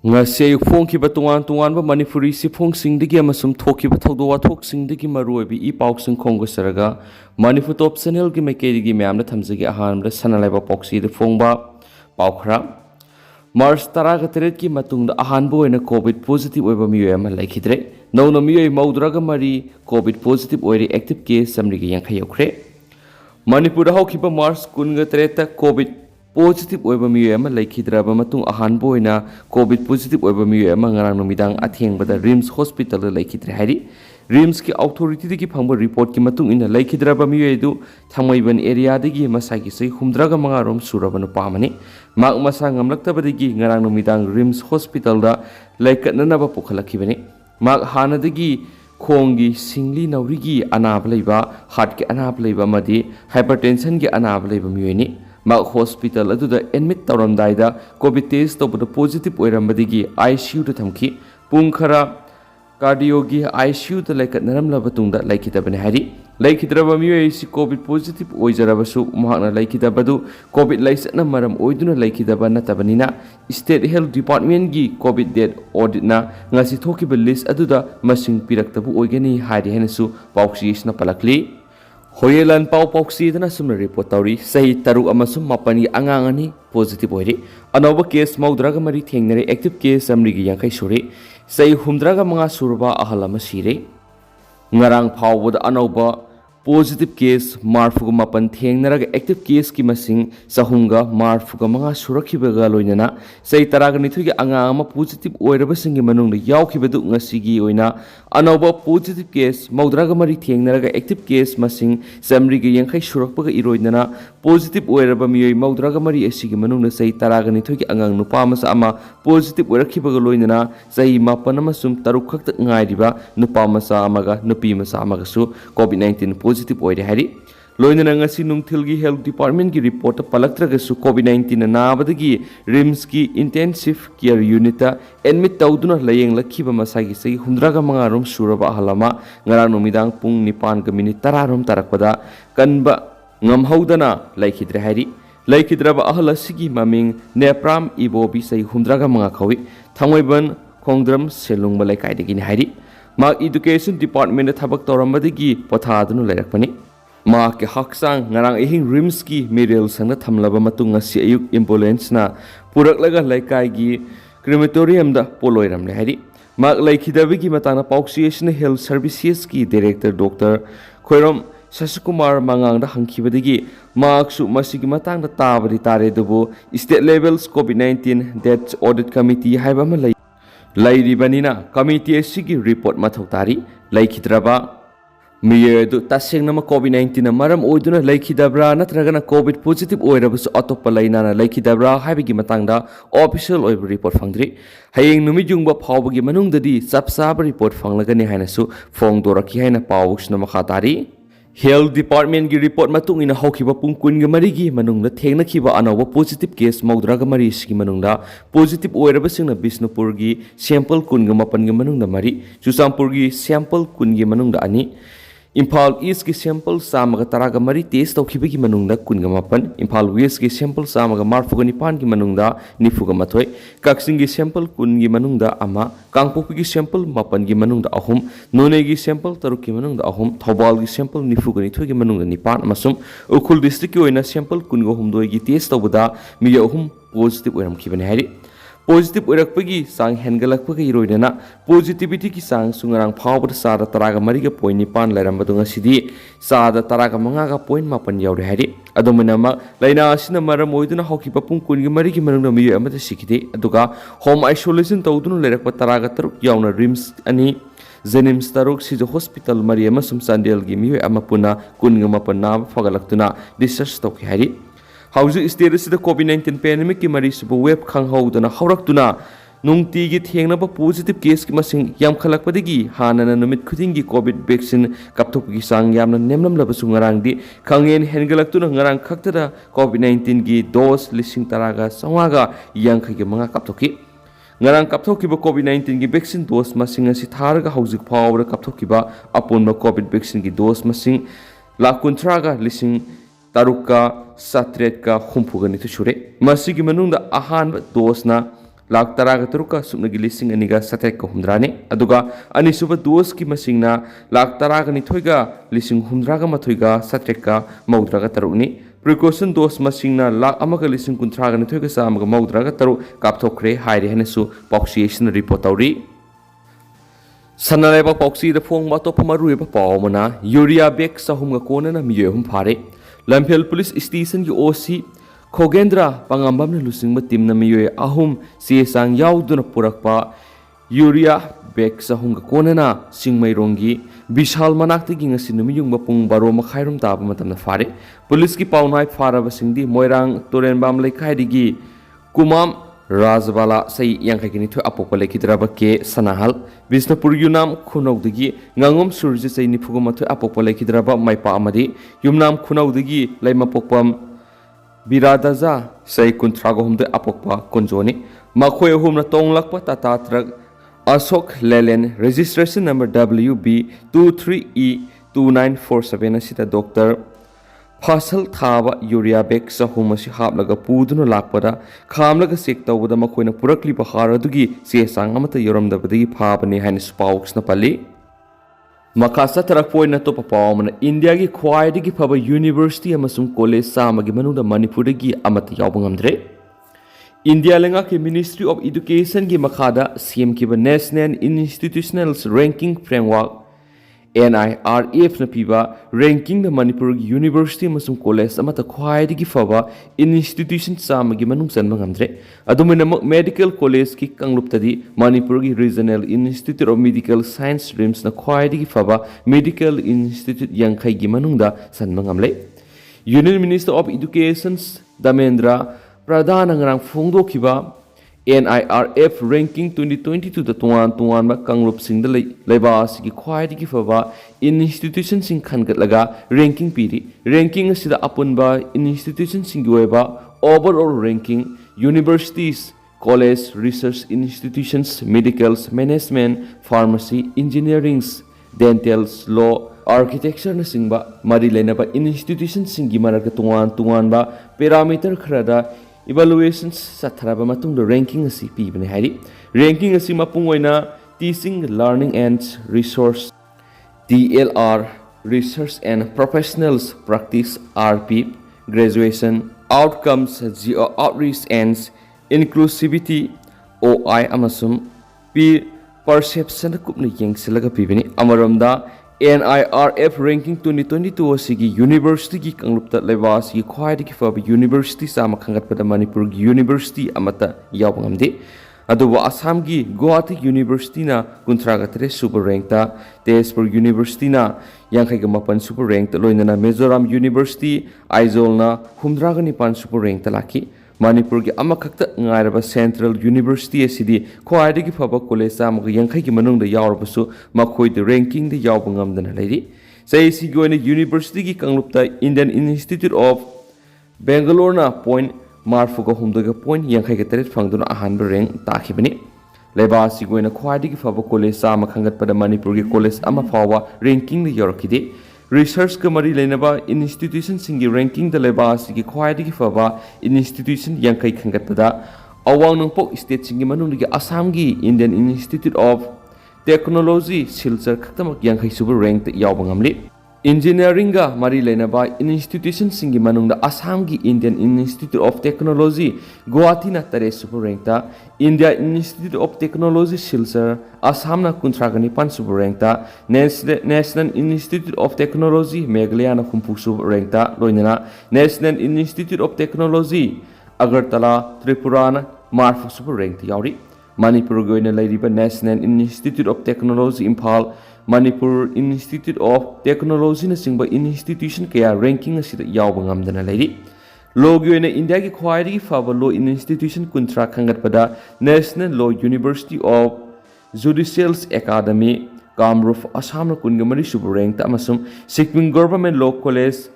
ngase phongkiba tungan manipuri siphongsingdagi amasum thokiba thawdo wathokingdagi maruobi I pausing khonggo saraga manipur top channel gi makerigi myamna thamjagi ahanmda sanalaiba poksi de phongba paukhra March 13 ki matungda ahanbo oina covid positive oiba miyoi ama leikhidare nowna miyoi maudraga mari covid positive oiri active case samrigi yankhai yokre manipur da hawkiba March 13 ta covid positive oiba miyoi ama leikhidara matung ahanbo oina covid positive oiba miyoi ama ngarang numidang athengbada rims hospital da leikhidare hari rims ki authority dagi phangba report ki matung ina leikhidara miyoi du thamaiban area dagi masagi sei humdraga mangarom surabanu pamani mak masa ngamlaktabadagi ngarang numidang rims hospital da laikatnanaba pukhalakibani mak hanadagi khongi singli naurigi anab leiba heart ki anab leiba madi hypertension ki anab leiba miyoi mak hospital aduda admit tawramdaida covid test tobda positive oirambadigi ICU da thamki pung khara cardio gi ICU da laikatnaramla batungda laikidabani hari leikhidaba miyoi si covid positive oijarabasu mahakna leikhidabadu covid laisatna maram oiduna leikhidaba natabanina state health department gi covid death audit na ngasi thokiba list aduda masing piraktabu oigani hari henasu pauksisna palakli Hoyelan pau pauksi dana sumna report tawri sahi taruk amasum mapani angangani positive oiri anoba case maudraga mari thengnare active case amrigi yankai suri sahi humdraga manga surba ahalama sire ngarang phawbada anoba positive case marfuga mapan thengnaraga active case ki masing sahunga marfuga manga surakhibaga loinana sahi taraga nithugi anga ama positive oiraba singi manungda yaukhibadu ngasigi oina anoba positive case maudraga mari thengnaraga active case masing samrigi yankhai surakpaga iroinana positive oiraba miyoi maudraga mari asigi manungda sahi taraga nithugi angang nupa masa ama positive oirakhibaga loinana sahi mapan amasum taruk khakta ngairiba nupa masa amaga nupi masa amaga su covid-19 positive oire hari loinana ngasi nungthilgi health department ki report palaktraga su covid-19 nabadagi rims ki intensive care unit ta admit tawduna layeng lakhiba masagi sei humdraga mangarom suraba halama ngarang numidang pung 9:10 rom tarakpada kanba ngamhaudana laikhidre hari laikhidraba ahla sigi maming nepram ibobi sei humdraga manga khawi thangoiban khongdram selung malai kaidagi ni hari mak education department da thabak tawrambadagi pothadunu lairakpani mak ke haksang ngarang ehing rims ki medial sangna thamlaba matung ngasi ayuk ambulance na puraklaga laikai gi crematorium da Poloikhare le hari mak leikhidabigi matana pauksiation health services ki director dr khoirom Sasikumar mangang da hangkhibadagi maksu masigi matang da tabari tare dubu state levels covid-19 death audit committee haiba ma lairibanina committee asigi report mathau tari laikhidraba miyoi tasengna covid-19 maram oiduna leikhidabra natragana covid positive oirabasu Atopa Leina na leikhidabra haibigi matangda official oiba report fangdri hayeng numijungba phawbagi manungdadi chapsaba report fanglagani hainasu phongdoraki haina pawusna makhatari Health Department ki report matung ina hawkiba pung 10 gi manungda thengna khiba anoba positive case maudraga mari ski manungda positive oiraba singna Bisnupur gi sample 18 gi manungda mari Chusampur gi sample 10 gi manungda ani Imphal East ki sample samaga taraga mari test tawkhiba gi manungda 18 Imphal West ki sample samaga marfuga nipan gi manungda nifuga mathoi Kaksing gi sample 10 gi manungda ama Kangpokpi gi sample 8 gi manungda ahum None gi sample 3 gi manungda ahum Thobal gi sample nifuga ni thoi gi manungda nipan amasum Ukhul district ki oina sample 18 gi test tawbada mi ahum positive oiram khibani hari positive oirakpagi sang hengalakpagi iroidana positivity ki sang sungarang phawbada sada taraga mariga point nipan lairambadu ngasidi sada taraga mangaga point mapan yaure hari adomanama laina asina maram oiduna hawkiba pung 10 gi manungda miyoi amata sikide aduga home isolation tawduna lairakpa taraga taruk yauna rims ani Jenims taruk sijo hospital mari amasum sandel gi miyoi amapuna 18 na fagalaktuna discharge tawki hari Hauju state sida COVID-19 pandemic ki mari subu web khanghaudana hauраktuna nungtigi thengnaba positive case ki masing yam khalakpadagi hanana numit khudingi covid vaccine kapthokgi sang yamna nemlamlabasu ngarangdi khangen hengalaktuna ngarang khaktada COVID-19 gi dose lising taraga sangaga yangkhai gi manga kapthokki ngarang kapthokiba COVID-19 gi vaccine dose masing asi tharaga haujik phawra kapthokiba aponba covid vaccine gi dose masing lakuntraga lising taruka satret ka humpuga ni shure masigi manungda ahan dose na lakh तरागा तरुका सुपनगी लिसिंग अनिगा सतेक का हुमद्राने अदुगा अनिसुबा दोस की मसिंगना लाख तरागा निथोइगा लिसिंग हुमद्रागा मथोइगा सतेक का मौद्रागा तरुकनी precaution dose मसिंगना लाख अमगा लिसिंग कुंथ्रागा निथोइगा सामगा मौद्रागा तरुक कापथोखरे हाइरे हेनेसु पॉक्सिएशन रिपोर्ट तौरी सन्नालेबा पॉक्सी द फोंग तो पमरुएबा पावमना यूरिया बेग सहुमगा कोनना मिये हुम फारे लंफेल पुलिस स्टेशन की ओसी खोगेंद्रा पंगांबम लुसिंग टीम मियोय अहुम सेसांग याउदुना पुरकपा यूरिया बेग सहुंग कोनना सिंगमैरोंगी विशाल मनाक्तगी ngasi नुमियुंग पुंग बारो मखाइरुम ताब मतमना फारे पुलिस की पाउनाय फारबसिंगदी मोइरांग तोरेनबाम लेखाइदिगी कुमाम राजबाला सई यांखाइगिनी थो अपोपा लेखिद्राबा के सनाहल बिष्णुपुर युनाम खुनौदगी ngangom surji सई निफुगमथो अपोपा लेखिद्राबा माइपा अमदी युमनाम खुनौदगी लैमा पोकपम बिरादाजा सई कुंथ्रागोहमदे अपोकपा कुंजोनी मखोय हुमना तोंगलकपा टाटा ट्रक अशोक लेलेन रजिस्ट्रेशन नंबर WB23E2947 असिदा डॉक्टर फासल थाबा यूरिया बेग सहूम असी हापलगा पुदुना लाकपदा खामलगा चेक तौबदा मखोयना पुरक्लिबा हारदुगी सेसांग अमता योरमदबदगी फाबने हाइन स्पाउक्सना पल्ली मखासा तरक्पोइना तो पावमना इंडिया की ख्वाइदगी फबा यूनिवर्सिटी अमसुंग कॉलेज सामगी मनुदा मणिपुरदगी अमता यावबा ngamdre इंडिया लेंगा के मिनिस्ट्री ऑफ एजुकेशन की मखादा सीएम की national institutional ranking framework NIRF न पीबा रैंकिंग द मणिपुर की यूनिवर्सिटी अमसुंग कॉलेज अमता ख्वाइदगी फबा इंस्टीट्यूशन सामगी मनुंग चनबा ngamdre अदुमिनमक मेडिकल कॉलेज की कंगलुप्तदी मणिपुर की regional institute of medical science streams न ख्वाइदगी फबा मेडिकल इंस्टीट्यूट यांखाई की मनुंगदा चनबा ngamle union minister of education Dharmendra Pradhan अंगरांग फोंगदोखिबा NIRF ranking 2022 दा तुआन कंगलुप सिंह लेबास की ख्वाइदगी फबा इंस्टीट्यूशन सिंह खनगतलगा रैंकिंग पीरी रैंकिंग असिदा अपुनबा इंस्टीट्यूशन सिंह ओइबा overall ranking universities college research institutions medicals management pharmacy engineerings dentals law architecture न सिंबा मरी लेनबा इंस्टीट्यूशन सिंह की मरक तुआन पैरामीटर खरदा इवैल्यूएशंस सथरबा मतुंग रैंकिंग असी पीबने हारी रैंकिंग असी मपुंग ओइना teaching learning and resource TLR research and professionals practice RP graduation outcomes जियो आउटरीच एंड इंक्लूसिविटी OI अमसुम पी परसेप्शन कुपन येंगसिलगा पीबने अमरमदा NIRF ranking 2022 असigi यूनिवर्सिटी की कंगलुप्ता लेबास की ख्वाइदगी फब यूनिवर्सिटी साम खंगतपदा मणिपुर की यूनिवर्सिटी अमता याव ngamde अदुबा असम की गुवाहाटी यूनिवर्सिटी ना 39 सुपर रैंक तेजपुर यूनिवर्सिटी ना 58 सुपर रैंक लोइनना मिजोरम यूनिवर्सिटी आइजोल ना 19 सुपर रैंक लाखी मणिपुर की अमखक्त ngairaba सेंट्रल यूनिवर्सिटी असिदी ख्वाइदगी फबा कॉलेज सामग यांखै की मनुंग यावरबसु मखोइ द रैंकिंग द याव ngamdana लेरी सैसी गोइन यूनिवर्सिटी की कंगलुप्ता इंडियन इंस्टीट्यूट ऑफ बेंगलोर ना पॉइंट मार्फुगा हुमदगा पॉइंट यांखै के तरेट फंगदुना अहानब रैंक ताखिबनी लेबासी गोइन ख्वाइदगी फबा कॉलेज साम खंगतपदा मणिपुर की कॉलेज अमा फावा रैंकिंग द यावरखिदे रिसर्च का मरी लेनबा इंस्टीट्यूशन सिंगी रैंकिंग द लेबास की ख्वाइदगी फबा इंस्टीट्यूशन यांखै खंगतपदा अवांग नंगपोक स्टेट सिंगी मनुंगी असम की Indian institute of technology Silchar खतमक यांखै सुबर रैंक याव ngamli इंजीनियरिंग का मरी लेनबा इंस्टीट्यूशन सिंगी मनुंगदा असम की Indian institute of technology Guwahati ना 3 सुपर rank India institute of technology Silchar Assam ना 95 सुपर rank national institute of technology Meghalaya ना 50 सुपर रैंक लोइनना national institute of technology Agartala Tripura ना 40 सुपर रैंक यावरी मणिपुर गोइना लेरिबा national institute of technology Imphal Manipur institute of technology न सिंबा इंस्टीट्यूशन कया रैंकिंग असिदा याव ngamdana लेरी लोगी ओइना इंडिया की ख्वाइदगी फबा लो इंस्टीट्यूशन कुंत्रा खंगतपदा national law university of judicials academy Kamrup Assam न 19 सुपर रैंक अमसुम Sikkim government law college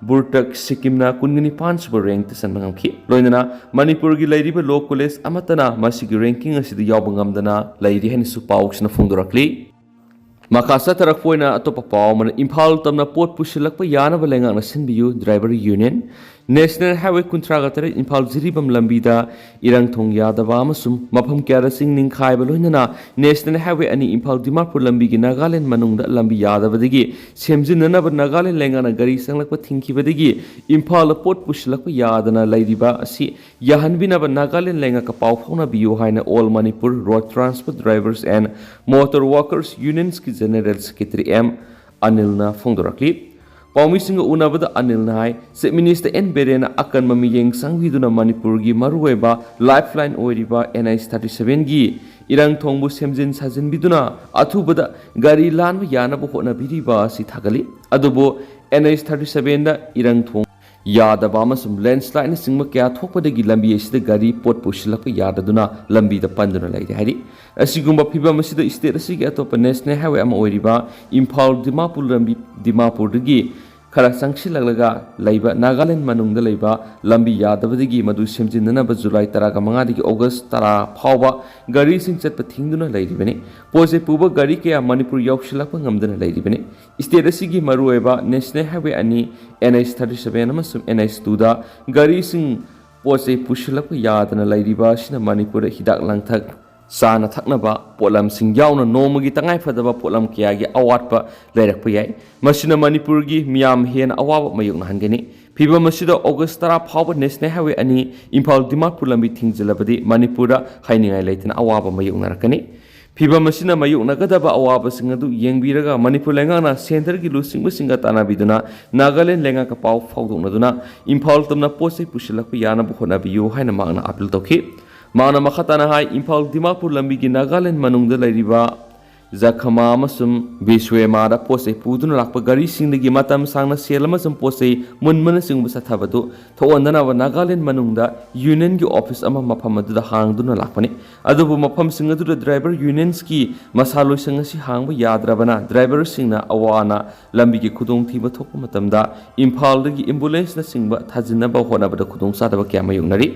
Burtuk Sikkim ना 19 सुपर रैंक तसन ngamki लोइना मणिपुर की लेरिबा लॉ कॉलेज अमतना मसिगी रैंकिंग असिदा याव ngamdana लेरी हेन सुपाउक्सना फोंदोरकली मखासा तरक्पोइना अतोपा पाव मन इम्फाल तमना पोट पुसिलक्पा यानबा लेंगाना सिनबियु driver union National Highway 33 Imphal Jiribam Lambida Irang Thong Yadaba amasum mafam kyara sing ningkhaiba loinana National Highway ani Imphal Dimapur lambi gi Nagaland manungda lambi yadabadagi semjinanaba Nagaland lengana gari sanglakpa thingkibadagi Imphal pot puslakpa yadana lairiba asi yahanbinaba Nagaland lenga ka pau phona biyo haina All Manipur Road Transport Drivers and Motor Workers Unions ki General Secretary M Anilna Phongdorakli Paumisinga unabada Anil Nai, State Minister N. Berena Akan Mamiyeng Sangviduna Manipur gi Marueba, Lifeline Oiriba NH37 gi, Irang Thongbu Semjin Sajin Biduna, Atubada, Gari Lan Yana Bokona Biriba si Tagali, Adobo NH37 da Irang Thong. Yadaba sum landslide singma kya thokpadagi lambi asida gari pot pushilakpa yadaduna lambi da panduna laide hari asigumba phiba masida state asigi atopa national highway ama oiriba Imphal Dimapur lambi Dimapur dagi khara sangsilaglaga laiba Nagaland manungda laiba lambi yadabadagi madu semjinana July 15 dagi August 10 phawba gari sing chatpa thingduna lairibani pose puba gari kya Manipur yaushilakpa ngamdana lairibani state asigi marueba national highway ani NH37 amasum NH2 da gari sing pose pushilakpa yadana lairiba sina Manipur hidak langthak Sana thaknaba polam sing yauna nomagi tangai phadaba polam kiyagi awatpa lairakpa yai masina Manipur gi miyam hen awaba mayukna hangeni phiba masida August 10 phawba national highway ani Imphal Dimapur lambi thingjalabadi Manipura hainingai leitana awaba mayukna rakani phiba masina mayukna gadaba awaba sing adu yengbiraga Manipur lengana center gi lusingba singa tana biduna Nagaland lenga ka paw phawdokna duna Imphal tamna pose pushilakpa yana bukhona biyo haina magna appeal tokhi Mana makhatana hai Imphal Dimapur lambi gi Nagaland manungda lairiba Zakhama amasum Biswemada pose puduna lakpa gari singdagi matam sangna selamasum pose munmana singbu sathabadu thawandana wa Nagaland manungda union gi office ama mafam aduda hangduna lakpani adubu mafam singadu driver unions ki masalo singasi hangba yadrabana driver singna awana lambi gi khudong thiba thokpa matamda Imphal dagi ambulance na singba thajinaba honabada khudong sadaba kyama yungnari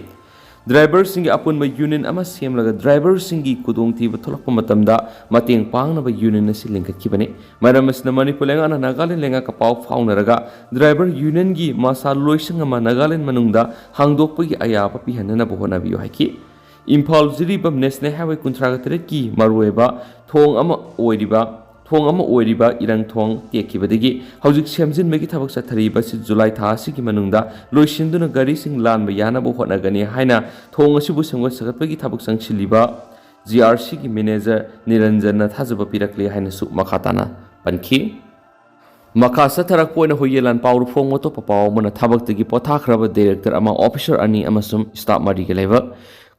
Driver singi apun ba union ama sem laga driver singi kudong thiba tholakpa matamda mateng pangna ba union na silingkat kibani maramas na Manipur lenga na Nagaland lenga ka paw faunaraga driver union gi masa loisang ama Nagaland manungda hangdokpa gi ayaba pihanana bohona biyo haiki Imphal Jiribam National Highway 33 ki marueba thong ama oiriba irang thong tekibadagi hojik semjin megi thabak sathariba si July tha sigi manungda loisinduna gari sing lan ba yana bo honagani haina thong asibu sangwa sagatpagi thabak sangsiliba GRC gi manager Niranjan na thajaba pirakli haina su makhatana panki Maka satharak poina hoyelan pawru phong to papaw mana thabak tagi pothakraba director ama officer ani amasum staff mari ge leva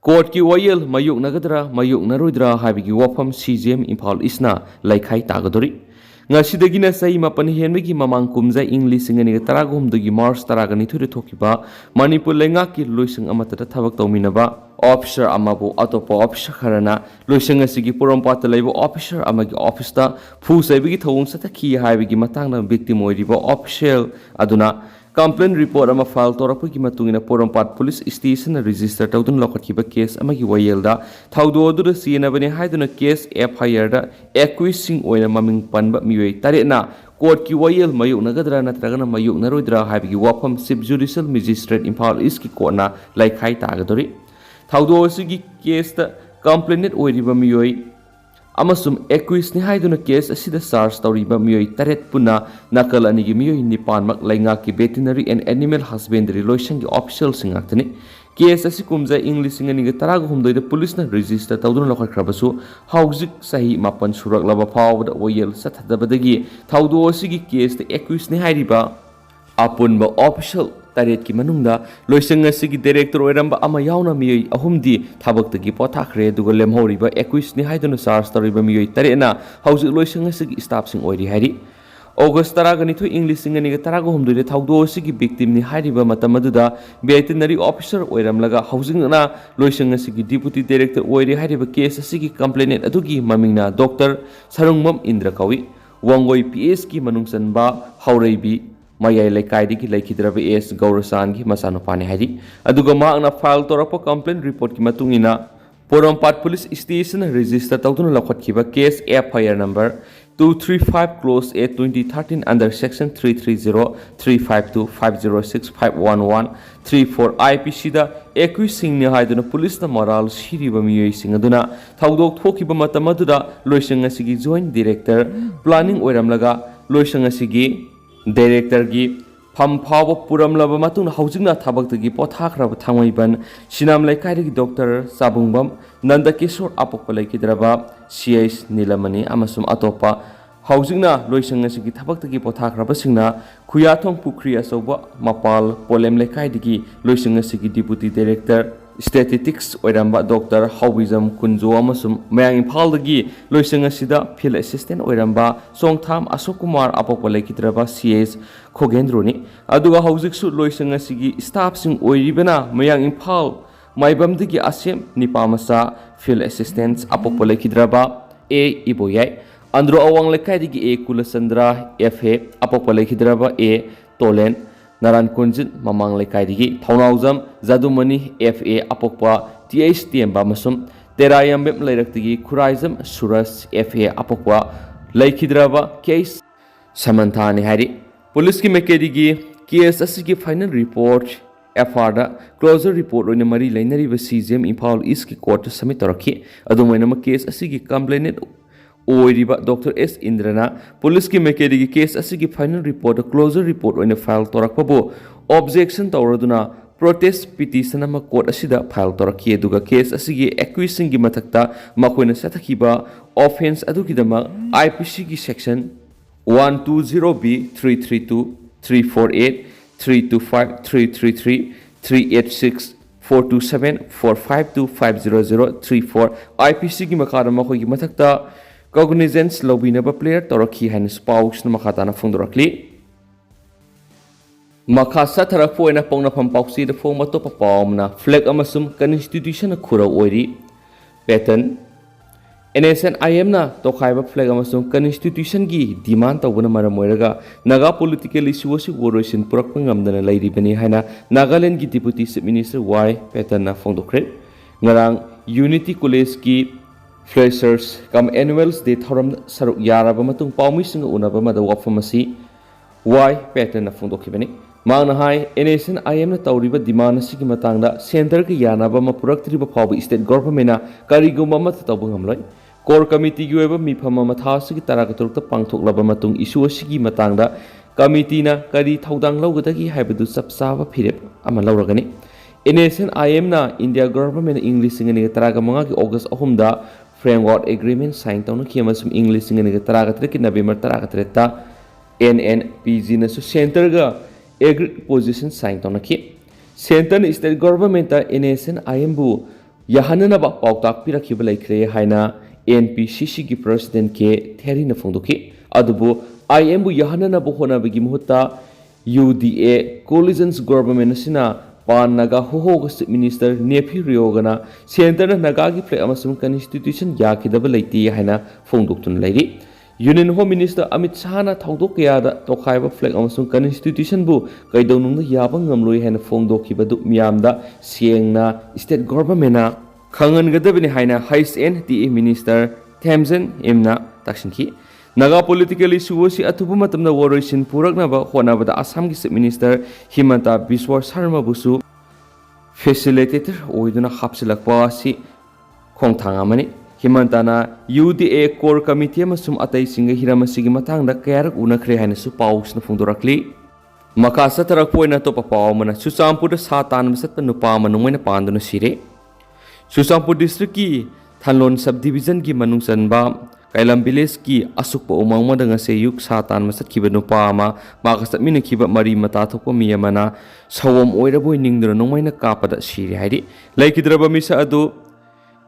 Court ki wayel mayuk nagadra mayuk naruidra habigi wafam CGM Imphal Isna laikhai tagadori ngasidagina sai mapan henbegi mamang kumja English ngani taragum dagi Mars taragani thuri thokiba Manipur lenga ki loising amata thabak tawminaba officer amabu atopa officer kharana loising asigi porompata leibo officer amagi office ta phu saibigi thawung sathaki haibigi matangna victim oiriba official aduna Complaint report ama file torapagi matungina Porompat Police Station register tawdun lokatkiba case amagi wayelda thawdo odu sinabani haiduna case FIR da accusing oina maming panba Miyoi tarena court ki wayel mayuk nagadra natragana mayuk naroidra habigi wafam sub judicial magistrate Imphal East ki kona laikhai tagadori thawdo osigi case da complainant oiriba Miyoi amasum accused ni haiduna case asida charge tawriba Miyoi taret puna nakal anigi Miyoi nipan mak lainga ki veterinary and animal husbandry loisang gi official singaktani case asi kumja English ngani ga taraga humdoi da police na register tawduna lokhakrabasu hauzik sahi mapan surak laba phawda oyel sathadabadagi thawdo asigi case the accused ni hairiba apunba official taret ki manungda loisang asigi director oiramba ama yauna Miyoi ahumdi thabaktagi pothakhre duga lemhoriba 21 ni haiduna charge tariba Miyoi tarena hauzik loisang asigi staff sing oiri hari August 12 English ngani ga taraga humdoi thawdo asigi victim ni hairiba matamaduda veterinary officer oiramlaga hausingna loisang asigi deputy director oiri hairiba case asigi complainant adugi mamingna Dr. Sarungmam Indra Kawi Wangoi PS ki manungsanba haureibi Miyoi leikhidare leikhidare S Gaurasan ki masano pani hari aduga maakna file torapa complaint report ki matungina Porompat Police Station register tawduna lokhatkiba case FIR number 235 Clause A 2013 under Section 330, 352, 506, 511, 34 IPC da accusing ni haiduna police na moral siriba miyoi singaduna thaudok thokiba matam aduda loisang asigi joint director planning oiramlaga loisang asigi director gi pham phawa puramlaba matuna haujingna thabak gi pothakraba thangaiban sinam laikai gi doctor sabungbam nandakishor apokpa laikidraba CH Nilamani amasum atopa haujingna loisang asigi thabak gi pothakraba singna khuyathong pukri asoba mapal polem laikai gi loisang asigi deputy director statistics oiramba doctor Hawizam Kunjo amasum mayang imphal gi loisang asida field assistant oiramba songtham Ashok Kumar apokpa laikidraba CH Khogendroni aduga haujiksu loisang asigi staff sing oiribana mayang imphal maibam digi asem nipamasa field assistants apokpa laikidraba A Iboyai andro awang lekai digi A Kulasandra FA apokpa laikidraba A Tolen Naran Kunjin mamang lekai digi Thaunaujam Zadumani FA apokpa THTM bamasum Terayam bem lairak digi Khuraizam Suras FA apokpa laikidraba case Samanthani hari police ki mekedigi case asigi final report FR da closure report oina mari lainari ba CGM Imphal East ki court submit torakhi adumaina ma case asigi complainant oiriba Dr. S Indrana police ki mekedigi case asigi final report closure report oina file torakpabo objection tawraduna protest petition ama court asida file torakhi aduga case asigi accusing gi mathakta makoina sathakhiba offense adugidama IPC gi section 120B 332 348 325 333 386 427 452 500 34 IPC gi makara makoi gi mathakta cognizance lobinaba player torakhi hain spouse na makata na phongdorakli makha sathara poina pongna pham pausi de phoma to papaumna flag amasum constitution na khura oiri pattern NSN IM na tokhaiba flag amasum constitution gi demand tawbana maram oiraga naga political issue si woroisin purakpa ngamdana lairibani haina Nagaland gi deputy chief minister Y Pattern na phongdokre ngarang Unity College ki freshers kam annuals day thoram saruk yaraba matung paumi singa unaba mada wafamasi Y Pattern na phongdokhibani mangna hai NSN IM na tawriba demand asigi matangda center ki yanaba ma puraktriba phawi state government na kariguma mat tawbungamloi Core Committee gi oiba mifam ama thasigi taragaturukta pangthoklaba matung issue asigi matangda committee na kari thaudang lawgadagi haibadu sapsaba phirep ama lawragani NSN IM na India government English singani taragamanga gi August 3 da framework agreement sign tawna ki amasum English singani taragatre ki November 13 ta NNPG na su center ga agri position sign tawna ki center na state government ta NSN IM bu yahanana ba pautak pirakhiba laikre haina NPCC ki president ke theri na phongdoki adubu IM bu yahanana bu hona bagi muhutta UDA coalitions government sina pan naga hoho minister Nepi Riogana center na naga gi flag amasum constitution yakidaba laiti haina phongdoktun lairi Union Home Minister Amit Shah na thaudok ya da tokhaiba flag amasum constitution bu kaidonung da yaba ngamloi haina phongdokhibadu miyamda siengna state government na Khangan gadabini haina Hais NTA Minister Thamsen Imna takshinki Naga political issue si atubu matamna woroisin puraknaba honabada Assam gi Minister Himanta Biswa Sharma busu facilitator oiduna hapsilakpa si khongthangamani Himanta na UDA core committee amasum atai singa hiramasigi matangda kayarak unakhre haina su paus na phongdorakli makasa tarak poina to papawmana Suchampur sa tan masat nupa manungmena panduna sire Susampur district ki Thanlon subdivision ki manungsan ba Kailam village ki asukpa umang madanga se yuk satan masat kiba nupa ama makasat mina kiba mari mata thokpa miyamana sawam oiraboi ningdra nongmaina kapada siri hairi laikidraba misa adu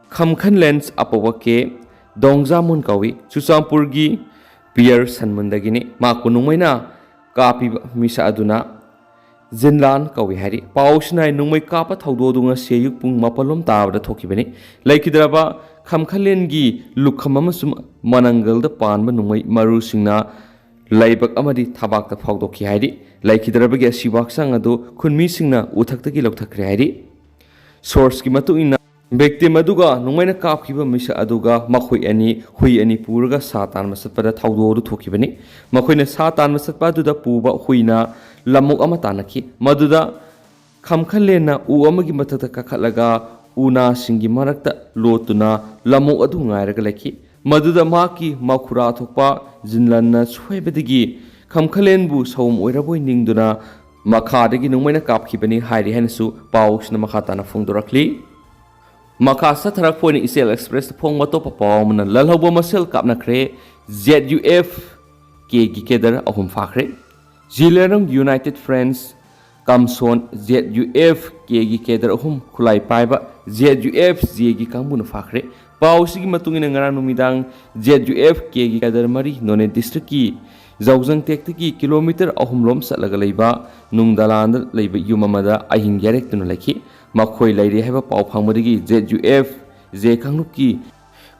Khamkhan lens apawa ke Dongjamun kawi Susampur gi Pier Sanmundagini maku nongmaina kapi misa aduna Zinlan kawi hari pausnai nungmai kapa thaudodunga seyuk pung mapalom tabda thokibani laikidraba Khamkhalen gi lukham amasum manangal da panba nungmai maru singna laibak amadi thabak ta phawdokhi hari laikidraba gi sibak sang adu khunmi singna uthakta gi lokthakre hari source ki matu ina victim aduga nungmaina kapkiba misa aduga makhoi ani hui ani puraga satan masatpada thaudoru thokibani makhoina satan masatpa duda puba huina lamuk ama tanaki maduda khamkhalena u amagi mathata kakhalaga una singi marakta lotuna lamuk adu ngairaga leki maduda maki makhura thokpa jinlanna soibadigi khamkhalenbu saum oiraboi ningduna makhadagi nungmaina kapkibani hairi hanasu pausna makhatana phongdorakli Maka satharak point Isel Express phong mato papawmana lalhobo masel kapna kre ZUF ke gikedar ahum fakre Zilerang United Friends Kamson ZUF ke gikedar ahum khulai paiba ZUF zegi kambuna fakre pausigi matungina ngarang numidang ZUF ke gikedar mari none district ki Zaujang tektiki kilometer ahum lom satlaga leiba nungdaland leiba yumamada ahing yarek tunu leki makhoi lairi heba pau phangmodigi ZUF je kangluki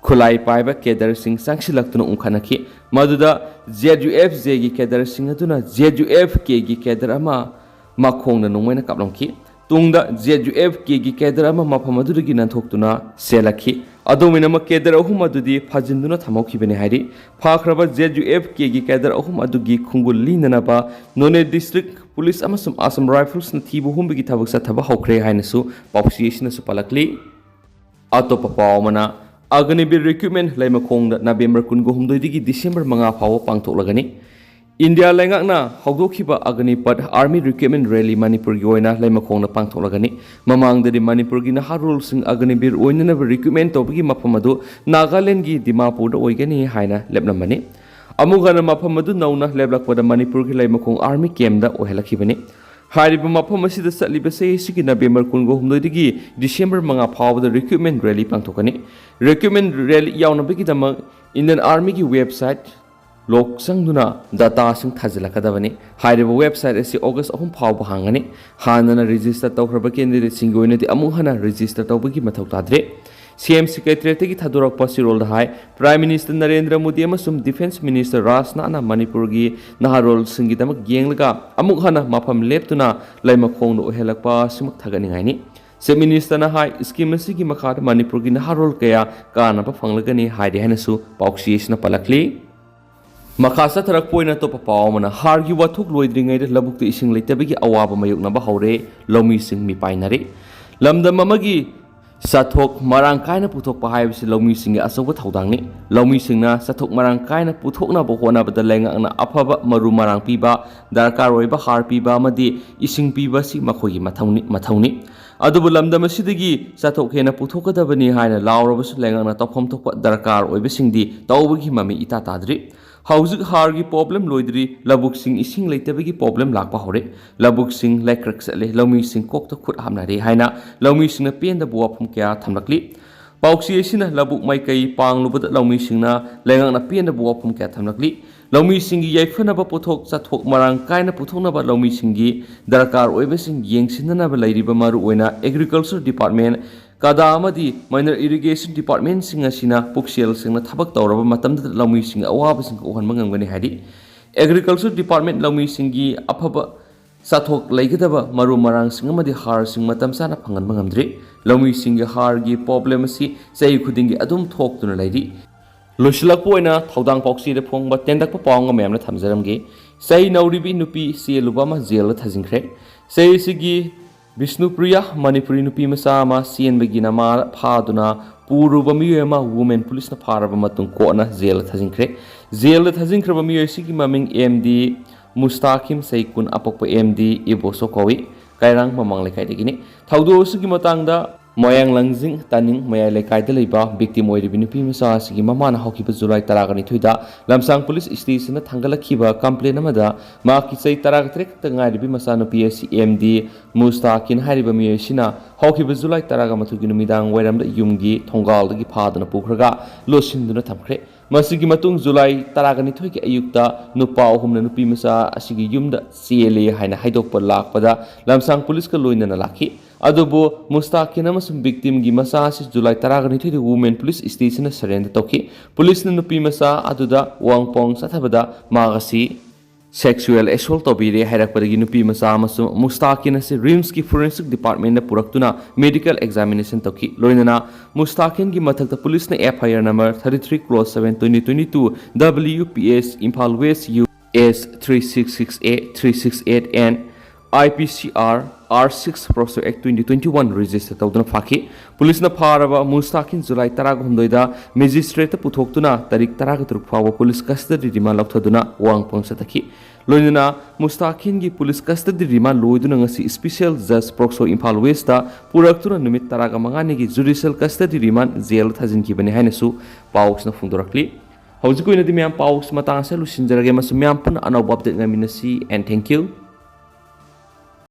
khulai paiba kedar sing sangsilaktuna ungkhanaki maduda ZUF je gi kedar sing aduna ZUF ke gi kedar ama makhongna nungmaina kaplongki tungda ZUF ke gi kedar ama maphamadurigi nanthokuna selaki adomina ma kedar ahum adudi phajinduna thamokhibene hairi phakraba ZUF ke gi kedar ahum adugi khungul linanaba none district police amasum asam rifles na thibu humbigi thabak sa thaba hokre hainasu population su palakli atopa pawmana agnibir recruitment laima khongda November 19 digi December 5 phaw pangthoklagani India lengakna hogdokhiba agnipat army recruitment rally Manipur gi oina laima khongna pangthoklagani mamangdari Manipur gi naharul sing agnibir oina recruitment tobgi maphamadu Nagaland gi Dimapur da oigani haina lepnamani amugana maphamadu nauna leblakpada Manipur gi laima khong army camp da ohelakibani hariba mafam asida satliba sigi November 19 digi December 5 phawda recruitment rally pangthokani recruitment rally yawnabagi dama Indian army gi website lok sangduna data sing thajilakadabani hariba website asi August 3 phawba hangani hanana register tawhraba candidate sing goina di amu hana register tawbagi mathau tadre CM Secretariat ki thadurak pasirol hai Prime Minister Narendra Modi amasum Defense Minister Rasnana Manipur gi naharol singidam genglaga amuk hana mafam leptuna laima khongno ohelakpa simak thagani ngaini se minister na hai scheme sigi makhad Manipur gi naharol kaya kana pa phanglagani haide hanasu pauksiyesna palakli Makasa tharak poina to papawmana hargi wathuk loidringai labukte ising leitabagi awaba mayukna ba hore lomi sing mi painare lamdam amagi Sathok marang kaina puthok pahai bisi lomi singa asoba thaudangni lomi singna sathok marang kaina puthokna bo hona bada lengakna afaba maru marang piba darkar oiba har piba amadi ising piba si makhogi mathawni adubu lamdam asidagi sathok hena puthokadabani haina lawrabasu lengakna tawphom thokpa darkar oiba singdi tawbagi mami ita tadri Haujik hargi problem loidri labuk sing ising leitabagi problem lakpa hore labuk sing lekrak sale lomi sing kokta khut hamnare haina lomi sing na pen da buwa phum kya thamlakli pauksi esina labuk mai kai pang lubada lomi sing na lengang na pen da buwa phum kya thamlakli lomi sing gi yaifana ba pothok chathok marang kaina puthokna ba lomi sing gi darkar oiba sing yengsinna ba lairiba maru oina agriculture department Kada amadi minor irrigation department sing asina puksel sing na thabak tawraba matamda laumi sing awaba sing ohan mangangani hadi agriculture department laumi sing gi aphaba sathok leigadaba maru marang sing amadi har sing matam sana phangan mangamdri laumi sing gi har gi problem si sei khudingi adum thok tuna laidi losilak poina thaudang pauksi de phongba tendak pa pawng memna thamjaramgi sei nauribi nupi seluba ma jail thajingkhre sei sigi Vishnupriya Manipuri nupi masama CN begina ma phaduna puruba miyema women police na pharaba matung ko na jail thajingkhre ba miyoi sigi maming MD Mustakim Saikun apokpa MD Iboso Kowi kairang mamang lekai digini thaudo sigi matangda Moyang Langjing Taning Mayai Lekai da leiba victim oiribi nupi masa sigi mamana hawkiba July 13 da Lamsang Police Station na thangalakhiba complaint amada ma ki sei 13 ta ngairibi masa nupi MD Mustakin hariba miyoi sina hawkiba July 13 gi numidang wairam da yumgi thongal dagi phaduna pukhraga losinduna thamkhre masigi matung July 12 gi ayukta nupa ahumna nupi masa asigi yumda CLA haina haidokpa lakpada Lamsang Police ka loinana lakhi adubo Mustakin amasum victim gi masa si July 13 women police station na surrender toki police na nupi masa aduda wangpong sathabada magasi Sexual assault tobire hairakpadagi nupi macha amasung Mustakin ase RIMS ki forensic department na puraktuna medical examination toki loinana Mustakin ki mathakta police na FIR number 33/7/2022 WPS Imphal West US 366A 368 and IPCR R6 Process Act 2021 register tawduna phaki police na pharaba Mustakin July 13 da magistrate puthokuna tarik 13 fawa police custody remand laukthaduna wangpong sataki loinana Mustakin gi police custody remand loiduna ngasi special judge Process Imphal West da puraktuna numit 15 gi judicial custody remand jail thajin ki bani hainasu paus na fundorakli hauji koina di myam paus matang sa lusinjarage masu myam pun anau update ngaminasi and thank you.